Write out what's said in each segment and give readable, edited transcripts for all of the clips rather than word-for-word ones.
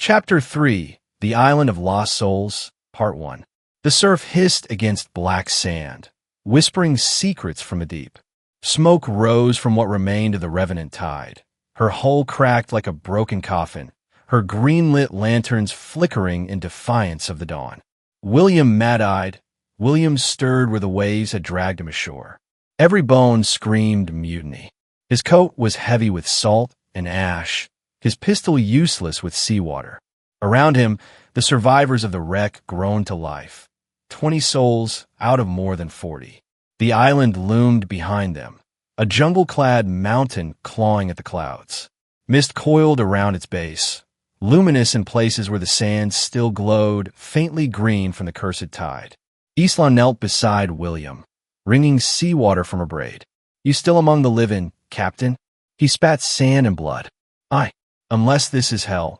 Chapter 3: The Island of Lost Souls, Part 1. The surf hissed against black sand, whispering secrets from the deep. Smoke rose from what remained of the revenant tide. Her hull cracked like a broken coffin, her green-lit lanterns flickering in defiance of the dawn. William mad-eyed. William stirred where the waves had dragged him ashore. Every bone screamed mutiny. His coat was heavy with salt and ash, his pistol useless with seawater. Around him, the survivors of the wreck groaned to life. 20 souls out of more than 40. The island loomed behind them, a jungle-clad mountain clawing at the clouds. Mist coiled around its base, luminous in places where the sand still glowed faintly green from the cursed tide. Isla knelt beside William, wringing seawater from her braid. "You still among the living, Captain?" He spat sand and blood. "Aye, unless this is hell.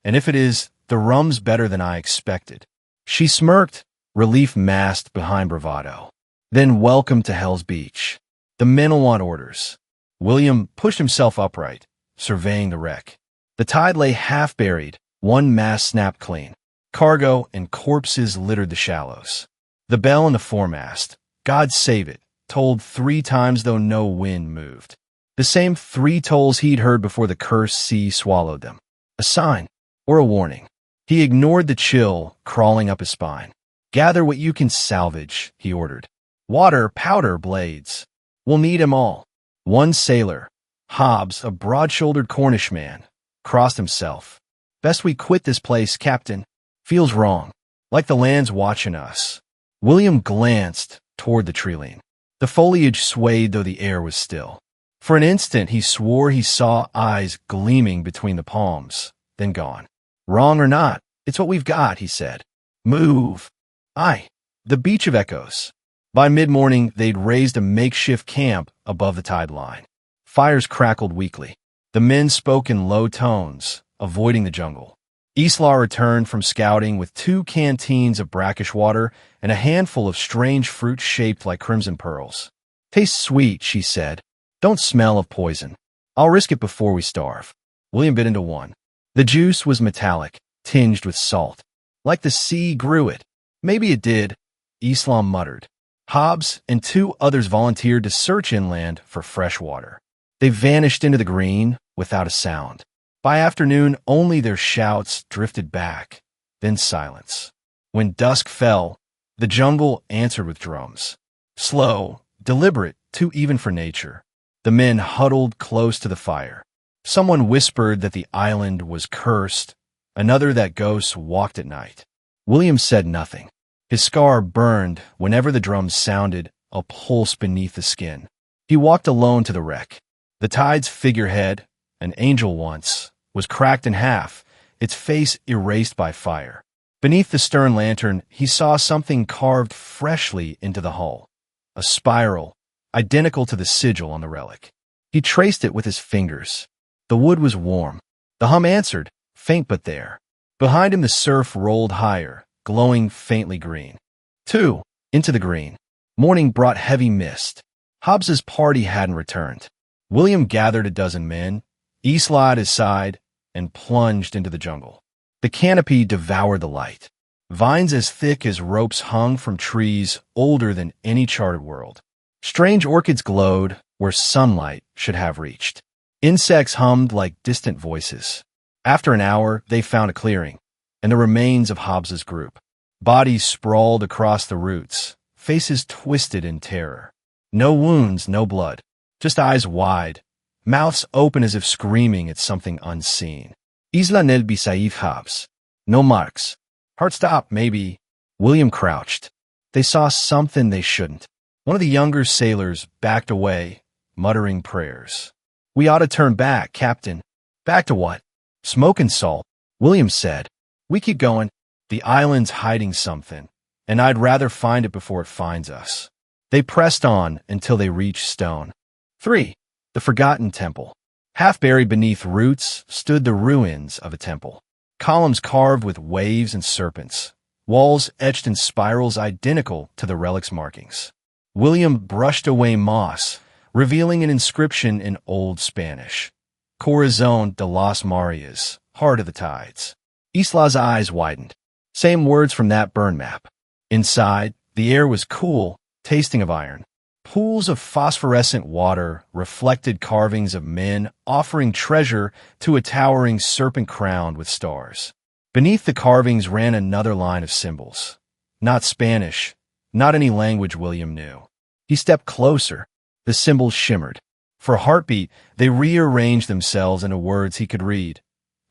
And if it is, the rum's better than I expected." She smirked, relief masked behind bravado. "Then welcome to Hell's Beach. The men'll want orders." William pushed himself upright, surveying the wreck. The tide lay half-buried, one mast snapped clean. Cargo and corpses littered the shallows. The bell in the foremast, "God save it," tolled 3 times though no wind moved. The same 3 tolls he'd heard before the cursed sea swallowed them. A sign, or a warning. He ignored the chill crawling up his spine. "Gather what you can salvage," he ordered. "Water, powder, blades. We'll need 'em all." One sailor, Hobbs, a broad-shouldered Cornish man, crossed himself. "Best we quit this place, Captain. Feels wrong, like the land's watching us." William glanced toward the treeline. The foliage swayed though the air was still. For an instant he swore he saw eyes gleaming between the palms, then gone. "Wrong or not, it's what we've got," he said. "Move." Aye, the beach of echoes. By mid-morning, they'd raised a makeshift camp above the tide line. Fires crackled weakly. The men spoke in low tones, avoiding the jungle. Isla returned from scouting with 2 canteens of brackish water and a handful of strange fruit shaped like crimson pearls. "Tastes sweet," she said. "Don't smell of poison. I'll risk it before we starve." William bit into one. The juice was metallic, tinged with salt. Like the sea grew it. "Maybe it did," Islam muttered. Hobbs and 2 others volunteered to search inland for fresh water. They vanished into the green without a sound. By afternoon, only their shouts drifted back, then silence. When dusk fell, the jungle answered with drums. Slow, deliberate, too even for nature. The men huddled close to the fire. Someone whispered that the island was cursed, another that ghosts walked at night. William said nothing. His scar burned whenever the drums sounded, a pulse beneath the skin. He walked alone to the wreck. The tide's figurehead, an angel once, was cracked in half, its face erased by fire. Beneath the stern lantern, he saw something carved freshly into the hull. A spiral, identical to the sigil on the relic. He traced it with his fingers. The wood was warm. The hum answered, faint but there. Behind him the surf rolled higher, glowing faintly green. 2. Into the green. Morning brought heavy mist. Hobbs's party hadn't returned. William gathered a dozen men, Isla at his side, and plunged into the jungle. The canopy devoured the light. Vines as thick as ropes hung from trees older than any charted world. Strange orchids glowed where sunlight should have reached. Insects hummed like distant voices. After an hour, they found a clearing, and the remains of Hobbs's group. Bodies sprawled across the roots, faces twisted in terror. No wounds, no blood, just eyes wide, mouths open as if screaming at something unseen. Isla nel Bisaif Hobbs. No marks. Heart stop, maybe. William crouched. They saw something they shouldn't. One of the younger sailors backed away, muttering prayers. "We ought to turn back, Captain." "Back to what?" "Smoke and salt," William said. "We keep going. The island's hiding something, and I'd rather find it before it finds us." They pressed on until they reached stone. 3. The Forgotten Temple. Half buried beneath roots stood the ruins of a temple. Columns carved with waves and serpents. Walls etched in spirals identical to the relic's markings. William brushed away moss, revealing an inscription in Old Spanish. Corazon de las Marias, Heart of the Tides. Isla's eyes widened. Same words from that burn map. Inside, the air was cool, tasting of iron. Pools of phosphorescent water reflected carvings of men offering treasure to a towering serpent crowned with stars. Beneath the carvings ran another line of symbols. Not Spanish, not any language William knew. He stepped closer. The symbols shimmered. For a heartbeat, they rearranged themselves into words he could read.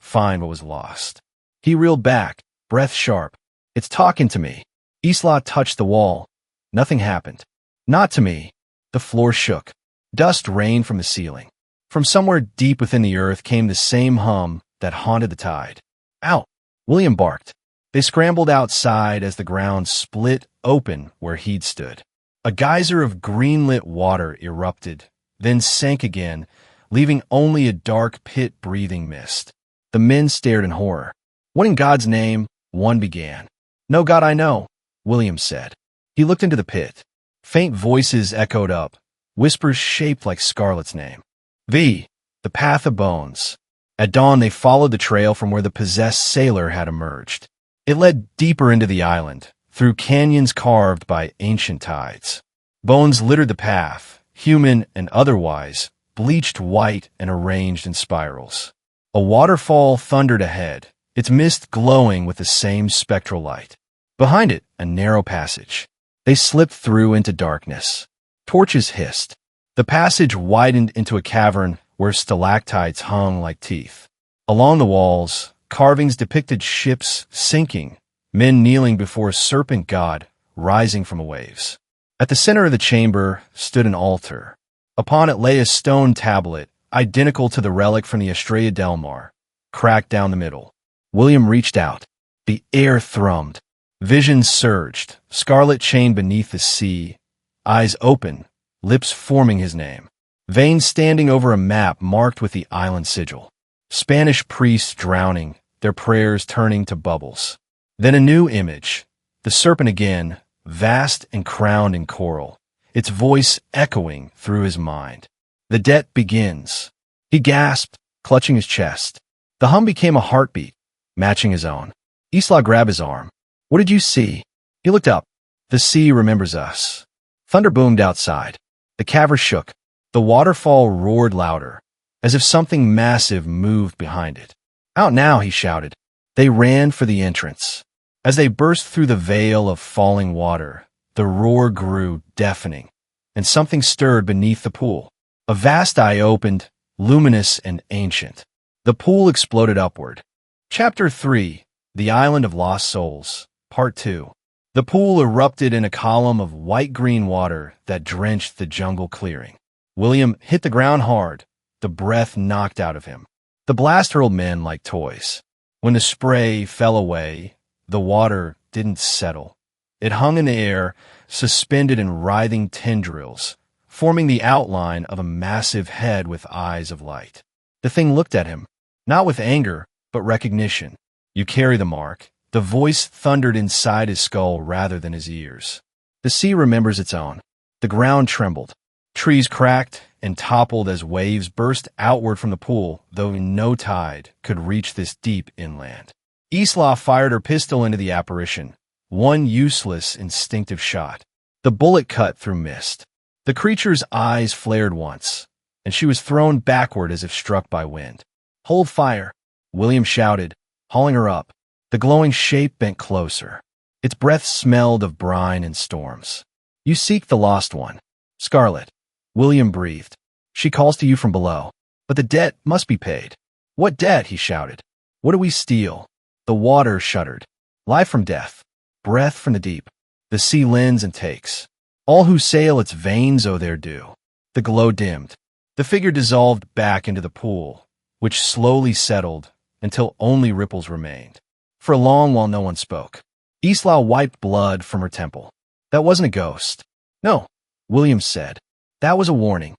Find what was lost. He reeled back, breath sharp. It's talking to me. Isla touched the wall. Nothing happened. Not to me. The floor shook. Dust rained from the ceiling. From somewhere deep within the earth came the same hum that haunted the tide. Out! William barked. They scrambled outside as the ground split open where he'd stood. A geyser of green-lit water erupted, then sank again, leaving only a dark pit-breathing mist. The men stared in horror. What in God's name? One began. No God I know, William said. He looked into the pit. Faint voices echoed up, whispers shaped like Scarlet's name. The path of bones. At dawn they followed the trail from where the possessed sailor had emerged. It led deeper into the island, through canyons carved by ancient tides. Bones littered the path, human and otherwise, bleached white and arranged in spirals. A waterfall thundered ahead, its mist glowing with the same spectral light. Behind it, a narrow passage. They slipped through into darkness. Torches hissed. The passage widened into a cavern where stalactites hung like teeth. Along the walls, carvings depicted ships sinking, men kneeling before a serpent god rising from the waves. At the center of the chamber stood an altar. Upon it lay a stone tablet, identical to the relic from the Estrella del Mar, cracked down the middle. William reached out. The air thrummed. Visions surged, Scarlet chained beneath the sea, eyes open, lips forming his name. Veins standing over a map marked with the island sigil. Spanish priests drowning, their prayers turning to bubbles. Then a new image. The serpent again, vast and crowned in coral, its voice echoing through his mind. The debt begins. He gasped, clutching his chest. The hum became a heartbeat, matching his own. Isla grabbed his arm. What did you see? He looked up. The sea remembers us. Thunder boomed outside. The cavern shook. The waterfall roared louder, as if something massive moved behind it. Out now, he shouted. They ran for the entrance. As they burst through the veil of falling water, the roar grew deafening, and something stirred beneath the pool. A vast eye opened, luminous and ancient. The pool exploded upward. Chapter 3, The Island of Lost Souls, Part 2. The pool erupted in a column of white-green water that drenched the jungle clearing. William hit the ground hard, the breath knocked out of him. The blast hurled men like toys. When the spray fell away, the water didn't settle. It hung in the air, suspended in writhing tendrils, forming the outline of a massive head with eyes of light. The thing looked at him, not with anger, but recognition. You carry the mark. The voice thundered inside his skull rather than his ears. The sea remembers its own. The ground trembled. Trees cracked and toppled as waves burst outward from the pool, though no tide could reach this deep inland. Isla fired her pistol into the apparition, one useless, instinctive shot. The bullet cut through mist. The creature's eyes flared once, and she was thrown backward as if struck by wind. Hold fire, William shouted, hauling her up. The glowing shape bent closer. Its breath smelled of brine and storms. You seek the lost one. Scarlet. William breathed. She calls to you from below. But the debt must be paid. What debt? He shouted. What do we steal? The water shuddered. Life from death. Breath from the deep. The sea lends and takes. All who sail its veins owe their due. The glow dimmed. The figure dissolved back into the pool, which slowly settled until only ripples remained. For a long while no one spoke. Isla wiped blood from her temple. That wasn't a ghost. No, William said. That was a warning.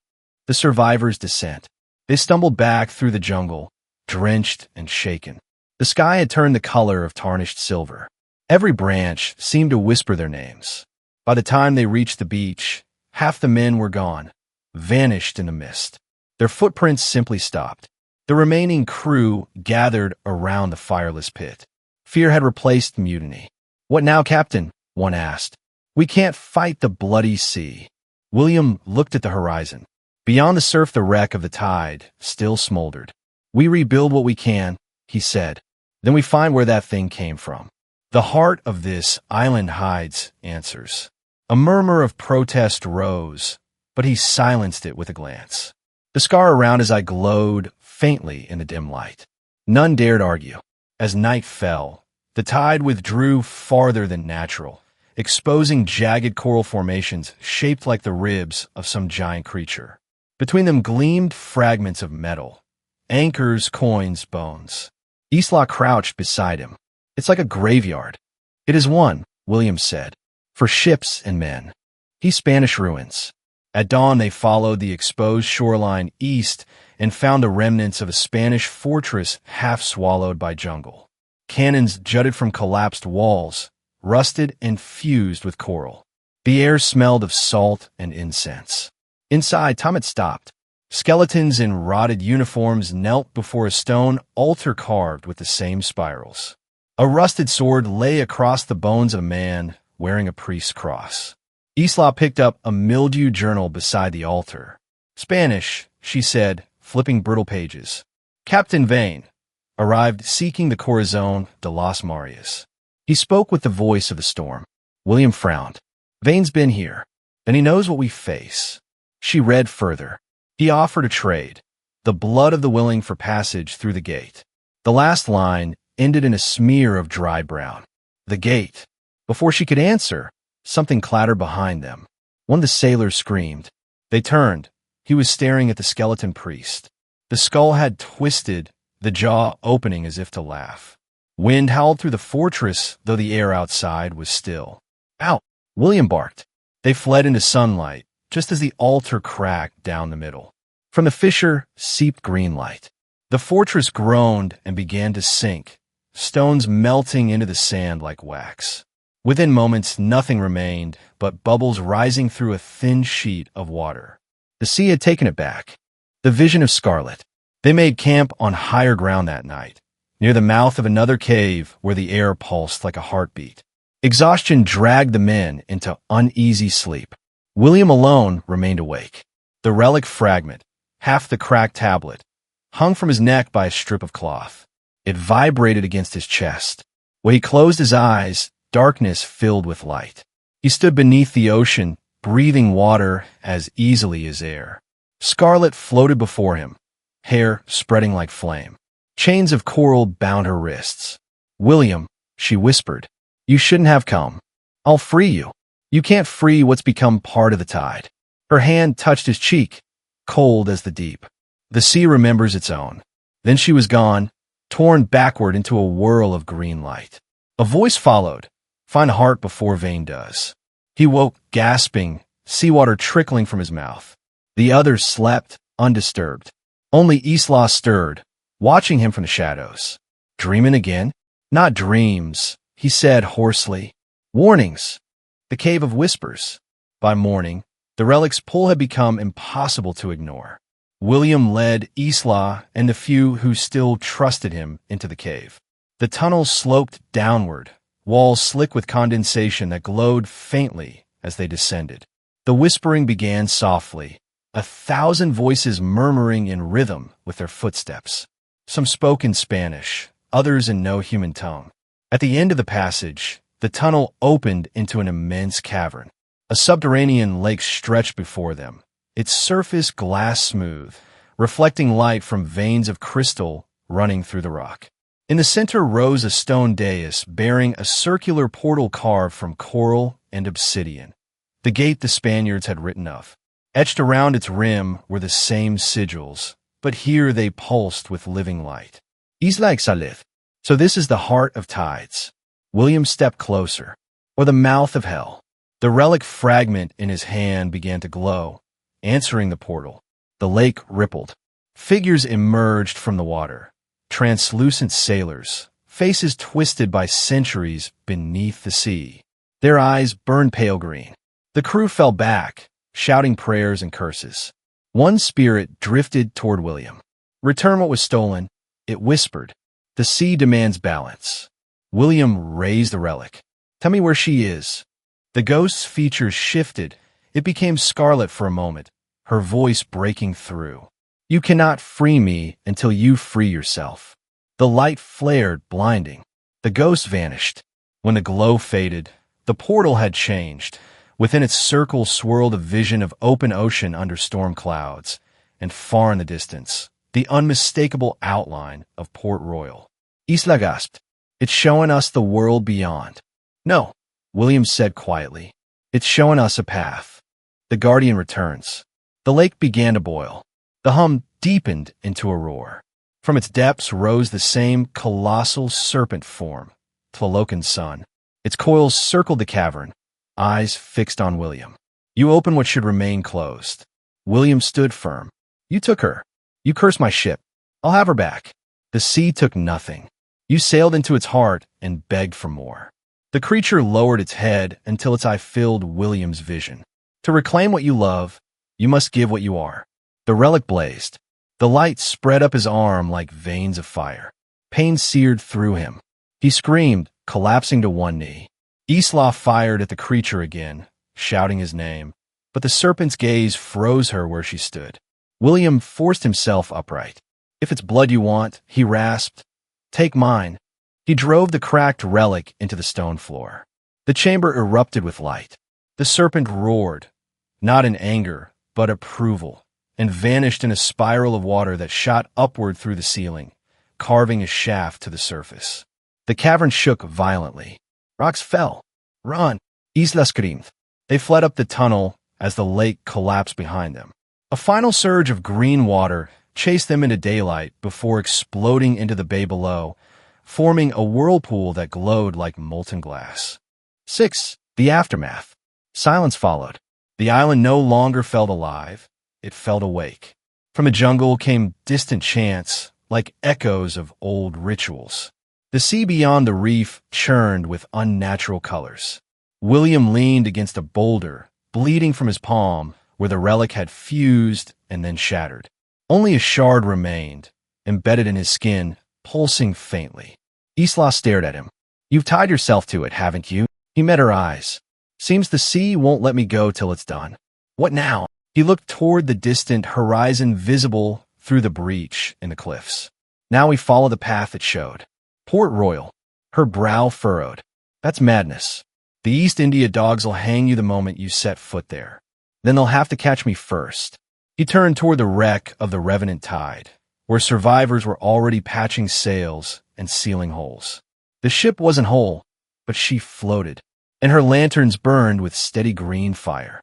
The survivors' descent. They stumbled back through the jungle, drenched and shaken. The sky had turned the color of tarnished silver. Every branch seemed to whisper their names. By the time they reached the beach, half the men were gone, vanished in the mist. Their footprints simply stopped. The remaining crew gathered around the fireless pit. Fear had replaced mutiny. "What now, Captain?" one asked. "We can't fight the bloody sea." William looked at the horizon. Beyond the surf, the wreck of the tide still smoldered. "We rebuild what we can," he said. "Then we find where that thing came from." The heart of this island hides answers. A murmur of protest rose, but he silenced it with a glance. The scar around his eye glowed faintly in the dim light. None dared argue. As night fell, the tide withdrew farther than natural, exposing jagged coral formations shaped like the ribs of some giant creature. Between them gleamed fragments of metal, anchors, coins, bones. Isla crouched beside him. "It's like a graveyard." "It is one," William said, "for ships and men." He Spanish ruins. At dawn they followed the exposed shoreline east and found the remnants of a Spanish fortress half swallowed by jungle. Cannons jutted from collapsed walls, rusted and fused with coral. The air smelled of salt and incense. Inside, Tom had stopped. Skeletons in rotted uniforms knelt before a stone altar carved with the same spirals. A rusted sword lay across the bones of a man wearing a priest's cross. Isla picked up a mildewed journal beside the altar. "Spanish," she said, flipping brittle pages. "Captain Vane arrived seeking the Corazon de las Marias." He spoke with the voice of the storm. William frowned. "Vane's been here. Then he knows what we face." She read further. He offered a trade, the blood of the willing for passage through the gate. The last line ended in a smear of dry brown. The gate. Before she could answer, something clattered behind them. One of the sailors screamed. They turned. He was staring at the skeleton priest. The skull had twisted, the jaw opening as if to laugh. Wind howled through the fortress, though the air outside was still. "Out!" William barked. They fled into sunlight, just as the altar cracked down the middle. From the fissure seeped green light. The fortress groaned and began to sink, stones melting into the sand like wax. Within moments, nothing remained but bubbles rising through a thin sheet of water. The sea had taken it back. The vision of Scarlet. They made camp on higher ground that night, near the mouth of another cave where the air pulsed like a heartbeat. Exhaustion dragged the men into uneasy sleep. William alone remained awake. The relic fragment, half the cracked tablet, hung from his neck by a strip of cloth. It vibrated against his chest. When he closed his eyes, darkness filled with light. He stood beneath the ocean, breathing water as easily as air. Scarlet floated before him, hair spreading like flame. Chains of coral bound her wrists. "William," she whispered, "you shouldn't have come. I'll free you. You can't free what's become part of the tide." Her hand touched his cheek, cold as the deep. The sea remembers its own. Then she was gone, torn backward into a whirl of green light. A voice followed. "Find heart before Vane does." He woke, gasping, seawater trickling from his mouth. The others slept, undisturbed. Only Isla stirred, watching him from the shadows. "Dreaming again?" "Not dreams," he said hoarsely. "Warnings. The Cave of Whispers." By morning, the relic's pull had become impossible to ignore. William led Isla and the few who still trusted him into the cave. The tunnel sloped downward, walls slick with condensation that glowed faintly as they descended. The whispering began softly, 1,000 voices murmuring in rhythm with their footsteps. Some spoke in Spanish, others in no human tongue. At the end of the passage, the tunnel opened into an immense cavern. A subterranean lake stretched before them, its surface glass smooth, reflecting light from veins of crystal running through the rock. In the center rose a stone dais bearing a circular portal carved from coral and obsidian, the gate the Spaniards had written of. Etched around its rim were the same sigils, but here they pulsed with living light. Isla Exalith. So this is the heart of tides. William stepped closer. Or the mouth of hell. The relic fragment in his hand began to glow, answering the portal. The lake rippled. Figures emerged from the water. Translucent sailors, faces twisted by centuries beneath the sea. Their eyes burned pale green. The crew fell back, shouting prayers and curses. One spirit drifted toward William. "Return what was stolen," it whispered. "The sea demands balance." William raised the relic. Tell me where she is. The ghost's features shifted. It became scarlet for a moment, her voice breaking through. You cannot free me until you free yourself. The light flared, blinding. The ghost vanished. When the glow faded, the portal had changed. Within its circle swirled a vision of open ocean under storm clouds, and far in the distance, the unmistakable outline of Port Royal. Isla gasped. It's showing us the world beyond. No, William said quietly. It's showing us a path. The Guardian returns. The lake began to boil. The hum deepened into a roar. From its depths rose the same colossal serpent form, Tlalocan's son. Its coils circled the cavern, eyes fixed on William. You open what should remain closed. William stood firm. You took her. You cursed my ship. I'll have her back. The sea took nothing. You sailed into its heart and begged for more. The creature lowered its head until its eye filled William's vision. To reclaim what you love, you must give what you are. The relic blazed. The light spread up his arm like veins of fire. Pain seared through him. He screamed, collapsing to one knee. Isla fired at the creature again, shouting his name, but the serpent's gaze froze her where she stood. William forced himself upright. If it's blood you want, he rasped, take mine. He drove the cracked relic into the stone floor. The chamber erupted with light. The serpent roared, not in anger, but approval, and vanished in a spiral of water that shot upward through the ceiling, carving a shaft to the surface. The cavern shook violently. Rocks fell. Run! Isla screamed. They fled up the tunnel as the lake collapsed behind them. A final surge of green water chased them into daylight before exploding into the bay below, forming a whirlpool that glowed like molten glass. 6. The aftermath. Silence followed. The island no longer felt alive. It felt awake. From the jungle came distant chants, like echoes of old rituals. The sea beyond the reef churned with unnatural colors. William leaned against a boulder, bleeding from his palm, where the relic had fused and then shattered. Only a shard remained, embedded in his skin, pulsing faintly. Isla stared at him. You've tied yourself to it, haven't you? He met her eyes. Seems the sea won't let me go till it's done. What now? He looked toward the distant horizon visible through the breach in the cliffs. Now we follow the path it showed. Port Royal. Her brow furrowed. That's madness. The East India dogs'll hang you the moment you set foot there. Then they'll have to catch me first. He turned toward the wreck of the Revenant Tide, where survivors were already patching sails and sealing holes. The ship wasn't whole, but she floated, and her lanterns burned with steady green fire.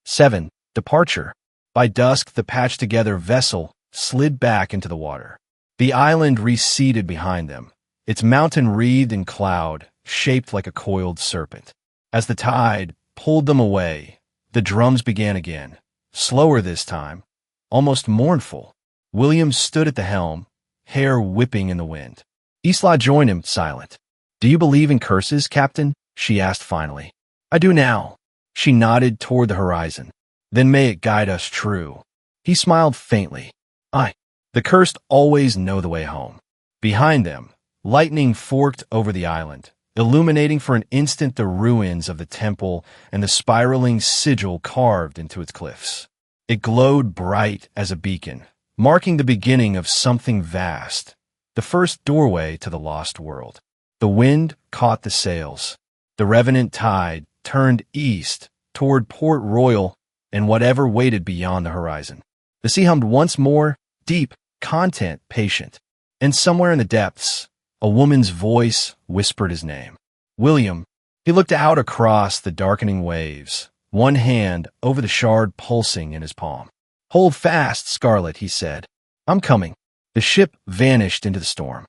7. Departure. By dusk, the patched-together vessel slid back into the water. The island receded behind them, its mountain wreathed in cloud, shaped like a coiled serpent. As the tide pulled them away, the drums began again, slower this time, almost mournful. William stood at the helm, hair whipping in the wind. Isla joined him, silent. Do you believe in curses, Captain? She asked finally. I do now. She nodded toward the horizon. Then may it guide us true. He smiled faintly. Aye. The cursed always know the way home. Behind them, lightning forked over the island, illuminating for an instant the ruins of the temple and the spiraling sigil carved into its cliffs. It glowed bright as a beacon, marking the beginning of something vast, the first doorway to the lost world. The wind caught the sails. The Revenant Tide turned east toward Port Royal and whatever waited beyond the horizon. The sea hummed once more, deep, content, patient. And somewhere in the depths, a woman's voice whispered his name. William. He looked out across the darkening waves, one hand over the shard pulsing in his palm. Hold fast, Scarlet, he said. I'm coming. The ship vanished into the storm.